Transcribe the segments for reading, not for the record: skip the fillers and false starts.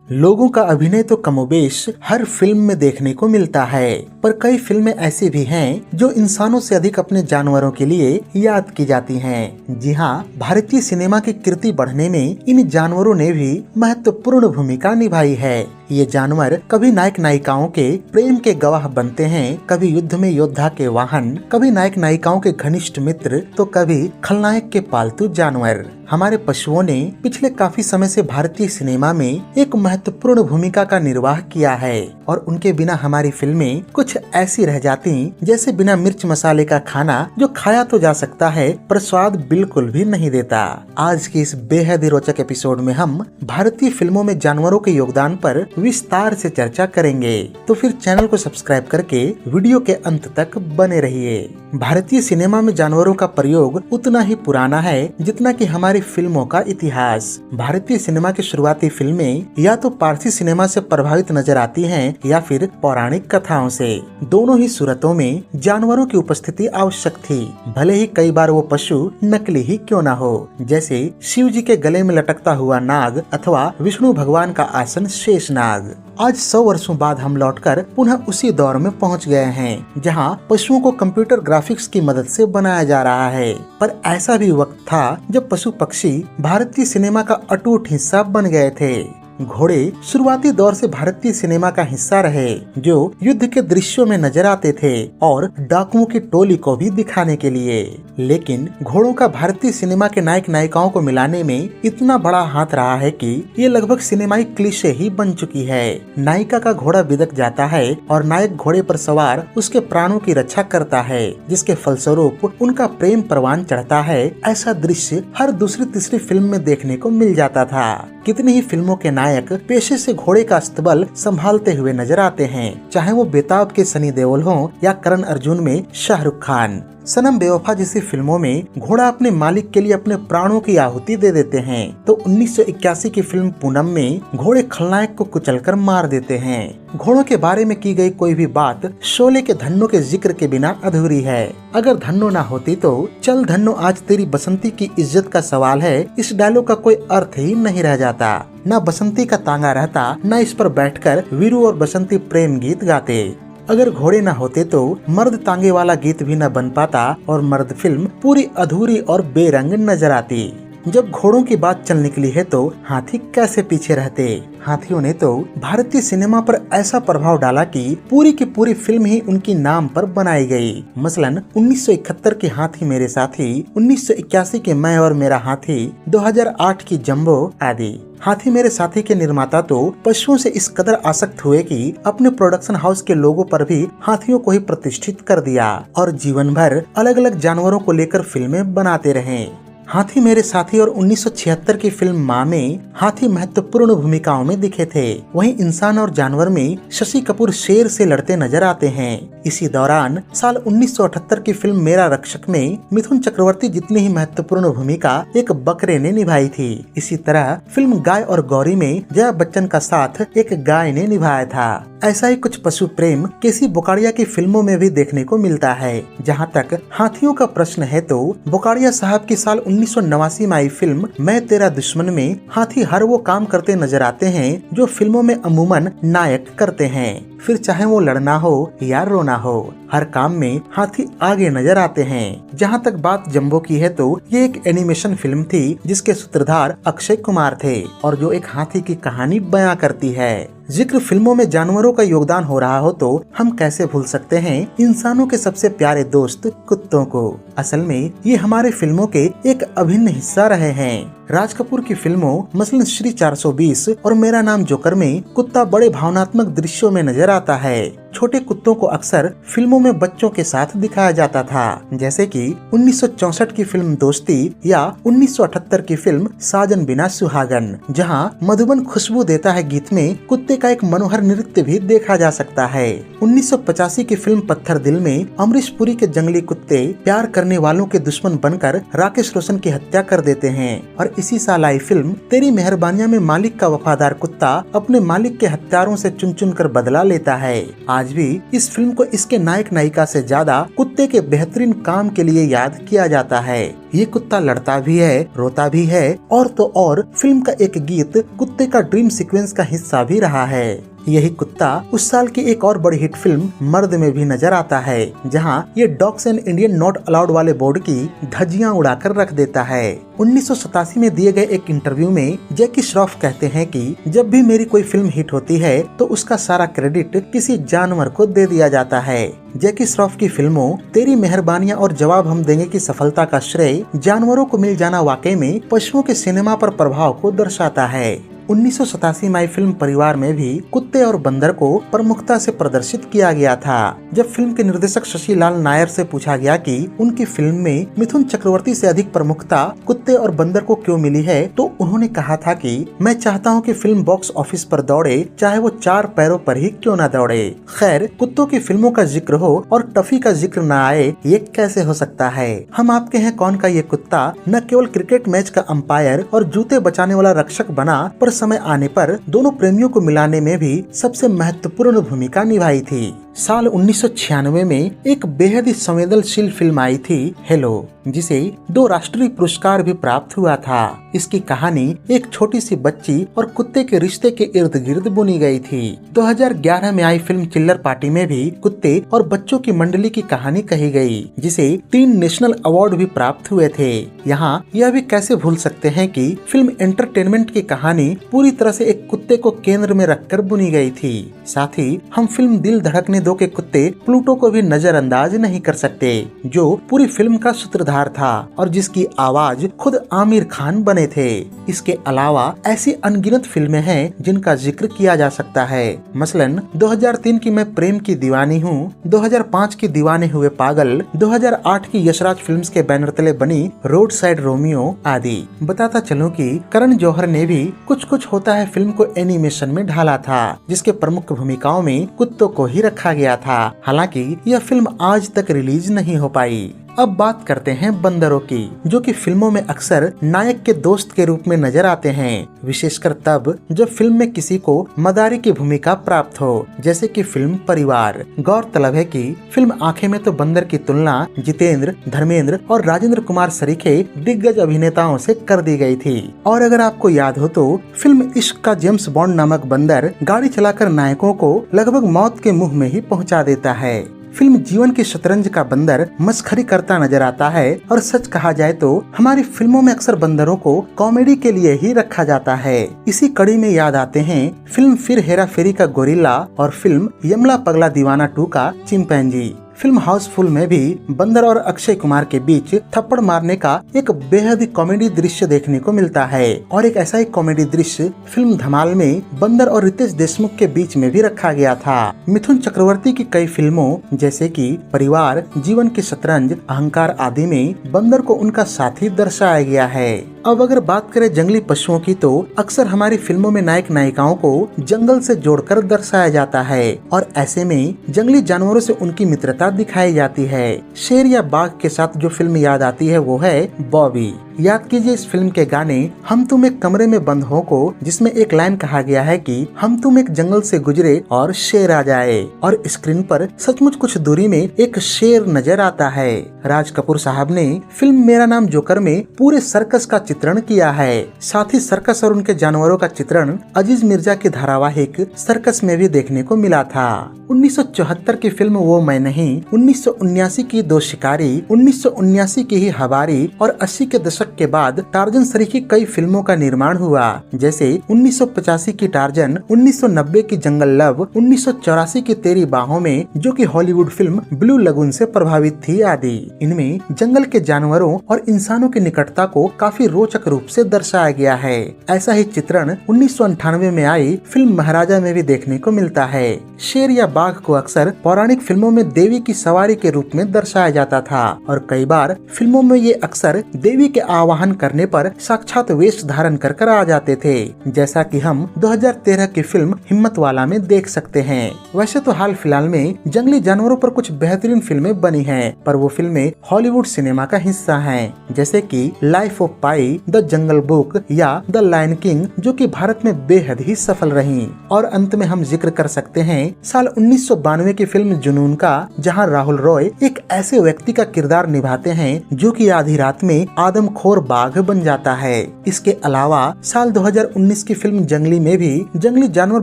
लोगों का अभिनय तो कमोबेश हर फिल्म में देखने को मिलता है, पर कई फिल्में ऐसी भी हैं जो इंसानों से अधिक अपने जानवरों के लिए याद की जाती हैं। जी हाँ, भारतीय सिनेमा की कीर्ति बढ़ने में इन जानवरों ने भी महत्वपूर्ण भूमिका निभाई है। ये जानवर कभी नायक नायिकाओं के प्रेम के गवाह बनते हैं, कभी युद्ध में योद्धा के वाहन, कभी नायक नायिकाओं के घनिष्ठ मित्र, तो कभी खलनायक के पालतू जानवर। हमारे पशुओं ने पिछले काफी समय से भारतीय सिनेमा में एक महत्वपूर्ण भूमिका का निर्वाह किया है और उनके बिना हमारी फिल्में कुछ ऐसी रह जाती जैसे बिना मिर्च मसाले का खाना जो खाया तो जा सकता है पर स्वाद बिल्कुल भी नहीं देता। आज की इस बेहद ही रोचक एपिसोड में हम भारतीय फिल्मों में जानवरों के योगदान पर विस्तार से चर्चा करेंगे, तो फिर चैनल को सब्सक्राइब करके वीडियो के अंत तक बने रहिए। भारतीय सिनेमा में जानवरों का प्रयोग उतना ही पुराना है जितना कि हमारी फिल्मों का इतिहास। भारतीय सिनेमा की शुरुआती फिल्में या तो पारसी सिनेमा से प्रभावित नजर आती हैं या फिर पौराणिक कथाओं से। दोनों ही सूरतों में जानवरों की उपस्थिति आवश्यक थी, भले ही कई बार वो पशु नकली ही क्यों न हो, जैसे शिव जी के गले में लटकता हुआ नाग अथवा विष्णु भगवान का आसन शेषनाग। आज 100 वर्षों बाद हम लौटकर पुनः उसी दौर में पहुंच गए हैं जहां पशुओं को कंप्यूटर ग्राफिक्स की मदद से बनाया जा रहा है। पर ऐसा भी वक्त था जब पशु पक्षी भारतीय सिनेमा का अटूट हिस्सा बन गए थे। घोड़े शुरुआती दौर से भारतीय सिनेमा का हिस्सा रहे, जो युद्ध के दृश्यों में नजर आते थे और डाकुओं की टोली को भी दिखाने के लिए। लेकिन घोड़ों का भारतीय सिनेमा के नायक नायिकाओं को मिलाने में इतना बड़ा हाथ रहा है कि ये लगभग सिनेमाई क्लीशे ही बन चुकी है। नायिका का घोड़ा बिदक जाता है और नायक घोड़े पर सवार उसके प्राणों की रक्षा करता है, जिसके फलस्वरूप उनका प्रेम परवान चढ़ता है। ऐसा दृश्य हर दूसरी तीसरी फिल्म में देखने को मिल जाता था। कितनी ही फिल्मों के नायक पेशे से घोड़े का अस्तबल संभालते हुए नजर आते हैं, चाहे वो बेताब के सनी देओल हों या करण अर्जुन में शाहरुख खान। सनम बेवफा जैसी फिल्मों में घोड़ा अपने मालिक के लिए अपने प्राणों की आहुति दे देते हैं, तो 1981 की फिल्म पूनम में घोड़े खलनायक को कुचलकर मार देते हैं। घोड़ों के बारे में की गई कोई भी बात शोले के धन्नो के जिक्र के बिना अधूरी है। अगर धन्नो ना होती तो चल धन्नो आज तेरी बसंती की इज्जत का सवाल है, इस डायलॉग का कोई अर्थ ही नहीं रह जाता। न बसंती का तांगा रहता, न इस पर बैठकर वीरू और बसंती प्रेम गीत गाते। अगर घोड़े न होते तो मर्द तांगे वाला गीत भी न बन पाता और मर्द फिल्म पूरी अधूरी और बेरंग नजर आती। जब घोड़ों की बात चल निकली है तो हाथी कैसे पीछे रहते। हाथियों ने तो भारतीय सिनेमा पर ऐसा प्रभाव डाला कि पूरी की पूरी फिल्म ही उनकी नाम पर बनाई गई। मसलन 1971 की हाथी मेरे साथी, 1981 के मैं और मेरा हाथी, 2008 की जंबो आदि। हाथी मेरे साथी के निर्माता तो पशुओं से इस कदर आसक्त हुए कि अपने प्रोडक्शन हाउस के लोगों पर भी हाथियों को ही प्रतिष्ठित कर दिया और जीवन भर अलग अलग जानवरों को लेकर फिल्में बनाते रहे। हाथी मेरे साथी और 1976 की फिल्म माँ में हाथी महत्वपूर्ण भूमिकाओं में दिखे थे। वहीं इंसान और जानवर में शशि कपूर शेर से लड़ते नजर आते हैं। इसी दौरान साल 1978 की फिल्म मेरा रक्षक में मिथुन चक्रवर्ती जितनी ही महत्वपूर्ण भूमिका एक बकरे ने निभाई थी। इसी तरह फिल्म गाय और गौरी में जया बच्चन का साथ एक गाय ने निभाया था। ऐसा ही कुछ पशु प्रेम केसी बोकाड़िया की फिल्मों में भी देखने को मिलता है। जहाँ तक हाथियों का प्रश्न है तो बोकाड़िया साहब की साल 1989 में आई फिल्म मैं तेरा दुश्मन में हाथी हर वो काम करते नजर आते हैं जो फिल्मों में अमूमन नायक करते हैं। फिर चाहे वो लड़ना हो या रोना हो, हर काम में हाथी आगे नजर आते हैं। जहाँ तक बात जंबो की है तो ये एक एनिमेशन फिल्म थी जिसके सूत्रधार अक्षय कुमार थे और जो एक हाथी की कहानी बयां करती है। जिक्र फिल्मों में जानवरों का योगदान हो रहा हो तो हम कैसे भूल सकते हैं इंसानों के सबसे प्यारे दोस्त कुत्तों को। असल में ये हमारे फिल्मों के एक अभिन्न हिस्सा रहे हैं। राज कपूर की फिल्मों मसलन श्री 420 और मेरा नाम जोकर में कुत्ता बड़े भावनात्मक दृश्यों में नजर आता है। छोटे कुत्तों को अक्सर फिल्मों में बच्चों के साथ दिखाया जाता था, जैसे कि 1964 की फिल्म दोस्ती या 1978 की फिल्म साजन बिना सुहागन, जहां मधुबन खुशबू देता है गीत में कुत्ते का एक मनोहर नृत्य भी देखा जा सकता है। 1985 की फिल्म पत्थर दिल में अमरीश पुरी के जंगली कुत्ते प्यार करने वालों के दुश्मन बनकर राकेश रोशन की हत्या कर देते हैं और इसी साल आई फिल्म तेरी मेहरबानियां में मालिक का वफादार कुत्ता अपने मालिक के हत्यारों से चुन चुन कर बदला लेता है। आज भी इस फिल्म को इसके नायक नायिका से ज्यादा कुत्ते के बेहतरीन काम के लिए याद किया जाता है। ये कुत्ता लड़ता भी है, रोता भी है और तो और फिल्म का एक गीत कुत्ते का ड्रीम सीक्वेंस का हिस्सा भी रहा है। यही कुत्ता उस साल की एक और बड़ी हिट फिल्म मर्द में भी नजर आता है, जहां ये dogs and Indian not allowed वाले बोर्ड की धज्जियां उड़ाकर रख देता है। 1987 में दिए गए एक इंटरव्यू में जैकी श्रॉफ कहते हैं कि जब भी मेरी कोई फिल्म हिट होती है तो उसका सारा क्रेडिट किसी जानवर को दे दिया जाता है। जैकी श्रॉफ की फिल्मों तेरी मेहरबानियां और जवाब हम देंगे की सफलता का श्रेय जानवरों को मिल जाना वाकई में पशुओं के सिनेमा पर प्रभाव को दर्शाता है। 1987 में आई फिल्म परिवार में भी कुत्ते और बंदर को प्रमुखता से प्रदर्शित किया गया था। जब फिल्म के निर्देशक शशि लाल नायर से पूछा गया कि उनकी फिल्म में मिथुन चक्रवर्ती से अधिक प्रमुखता कुत्ते और बंदर को क्यों मिली है, तो उन्होंने कहा था कि मैं चाहता हूं कि फिल्म बॉक्स ऑफिस पर दौड़े, चाहे वो 4 पैरों पर ही क्यों न दौड़े। खैर, कुत्तों की फिल्मों का जिक्र हो और टफी का जिक्र न आए, ये कैसे हो सकता है। हम आपके हैं कौन का ये कुत्ता न केवल क्रिकेट मैच का अंपायर और जूते बचाने वाला रक्षक बना, पर समय आने पर दोनों प्रेमियों को मिलाने में भी सबसे महत्वपूर्ण भूमिका निभाई थी। साल 1996 में एक बेहद ही संवेदनशील फिल्म आई थी हेलो, जिसे 2 राष्ट्रीय पुरस्कार भी प्राप्त हुआ था। इसकी कहानी एक छोटी सी बच्ची और कुत्ते के रिश्ते के इर्द गिर्द बुनी गई थी। 2011 में आई फिल्म चिल्लर पार्टी में भी कुत्ते और बच्चों की मंडली की कहानी कही गई, जिसे 3 नेशनल अवार्ड भी प्राप्त हुए थे। यहाँ यह भी कैसे भूल सकते हैं कि फिल्म एंटरटेनमेंट की कहानी पूरी तरह से एक कुत्ते को केंद्र में रखकर बुनी गई थी। साथ ही हम फिल्म दिल धड़कने दो के कुत्ते प्लूटो को भी नजरअंदाज नहीं कर सकते, जो पूरी फिल्म का सूत्रधार था और जिसकी आवाज खुद आमिर खान बने थे। इसके अलावा ऐसी अनगिनत फिल्में हैं जिनका जिक्र किया जा सकता है। मसलन 2003 की मैं प्रेम की दीवानी हूँ, 2005 की दीवाने हुए पागल, 2008 की यशराज फिल्म्स के बैनर तले बनी रोड साइड रोमियो आदि। बताता चलूं कि करण जौहर ने भी कुछ कुछ होता है फिल्म को एनिमेशन में ढाला था, जिसके प्रमुख भूमिकाओं में कुत्तों को ही रखा गया था। हालांकि यह फिल्म आज तक रिलीज नहीं हो पाई। अब बात करते हैं बंदरों की, जो कि फिल्मों में अक्सर नायक के दोस्त के रूप में नजर आते हैं, विशेषकर तब जब फिल्म में किसी को मदारी की भूमिका प्राप्त हो, जैसे कि फिल्म परिवार। गौरतलब है कि फिल्म आंखें में तो बंदर की तुलना जितेंद्र, धर्मेंद्र और राजेंद्र कुमार सरीखे दिग्गज अभिनेताओं से कर दी गई थी। और अगर आपको याद हो तो फिल्म इश्क का जेम्स बॉन्ड नामक बंदर गाड़ी चलाकर नायकों को लगभग मौत के मुंह में ही पहुंचा देता है। फिल्म जीवन की शतरंज का बंदर मस्खरी करता नजर आता है और सच कहा जाए तो हमारी फिल्मों में अक्सर बंदरों को कॉमेडी के लिए ही रखा जाता है। इसी कड़ी में याद आते हैं फिल्म फिर हेरा फेरी का गोरिल्ला और फिल्म यमला पगला दीवाना 2 का चिंपैंजी। फिल्म हाउसफुल में भी बंदर और अक्षय कुमार के बीच थप्पड़ मारने का एक बेहद ही कॉमेडी दृश्य देखने को मिलता है। और एक ऐसा ही कॉमेडी दृश्य फिल्म धमाल में बंदर और रितेश देशमुख के बीच में भी रखा गया था। मिथुन चक्रवर्ती की कई फिल्मों जैसे कि परिवार, जीवन की शतरंज, अहंकार आदि में बंदर को उनका साथी दर्शाया गया है। अब अगर बात करें जंगली पशुओं की, तो अक्सर हमारी फिल्मों में नायक नायिकाओं को जंगल से जोड़कर दर्शाया जाता है और ऐसे में जंगली जानवरों से उनकी मित्रता दिखाई जाती है। शेर या बाघ के साथ जो फिल्म याद आती है वो है बॉबी। याद कीजिए इस फिल्म के गाने हम तुम एक कमरे में बंद हो को, जिसमें एक लाइन कहा गया है कि हम तुम एक जंगल से गुजरे और शेर आ जाए, और स्क्रीन पर सचमुच कुछ दूरी में एक शेर नजर आता है। राज कपूर साहब ने फिल्म मेरा नाम जोकर में पूरे सर्कस का चित्रण किया है। साथ ही सर्कस और उनके जानवरों का चित्रण अजीज मिर्जा की धारावाहिक सर्कस में भी देखने को मिला था। 1974 की फिल्म वो मैं नहीं, 1979 की दो शिकारी, 1979 की ही हवारी और 80 के दशक के बाद टार्जन सरीखी कई फिल्मों का निर्माण हुआ, जैसे 1985 की टार्जन, 1990 की जंगल लव, 1984 की तेरी बाहों में, जो कि हॉलीवुड फिल्म ब्लू लगून से प्रभावित थी आदि। इनमें जंगल के जानवरों और इंसानों की निकटता को काफी रोचक रूप से दर्शाया गया है। ऐसा ही चित्रण 1998 में आई फिल्म महाराजा में भी देखने को मिलता है। शेर या बाघ को अक्सर पौराणिक फिल्मों में देवी की सवारी के रूप में दर्शाया जाता था और कई बार फिल्मों में ये अक्सर देवी के आवाहन करने पर साक्षात वेश धारण कर आ जाते थे, जैसा कि हम 2013 की फिल्म हिम्मत वाला में देख सकते हैं। वैसे तो हाल फिलहाल में जंगली जानवरों पर कुछ बेहतरीन फिल्में बनी हैं, पर वो फिल्में हॉलीवुड सिनेमा का हिस्सा हैं, जैसे कि life of pi, the jungle book या द लायन किंग, जो कि भारत में बेहद ही सफल रही। और अंत में हम जिक्र कर सकते हैं साल 1992 की फिल्म जुनून का, जहां राहुल रॉय एक ऐसे व्यक्ति का किरदार निभाते हैं जो कि आधी रात में आदमखोर बाघ बन जाता है। इसके अलावा साल 2019 की फिल्म जंगली में भी जंगली जानवर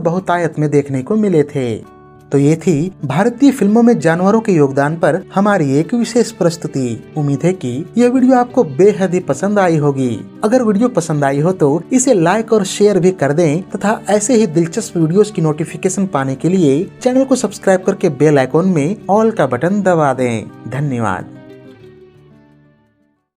बहुतायत में देखने को मिले थे। तो ये थी भारतीय फिल्मों में जानवरों के योगदान पर हमारी एक विशेष प्रस्तुति। उम्मीद है कि यह वीडियो आपको बेहद ही पसंद आई होगी। अगर वीडियो पसंद आई हो तो इसे लाइक और शेयर भी कर दें तथा ऐसे ही दिलचस्प वीडियोस की नोटिफिकेशन पाने के लिए चैनल को सब्सक्राइब करके बेल आइकॉन में ऑल का बटन दबा दें। धन्यवाद।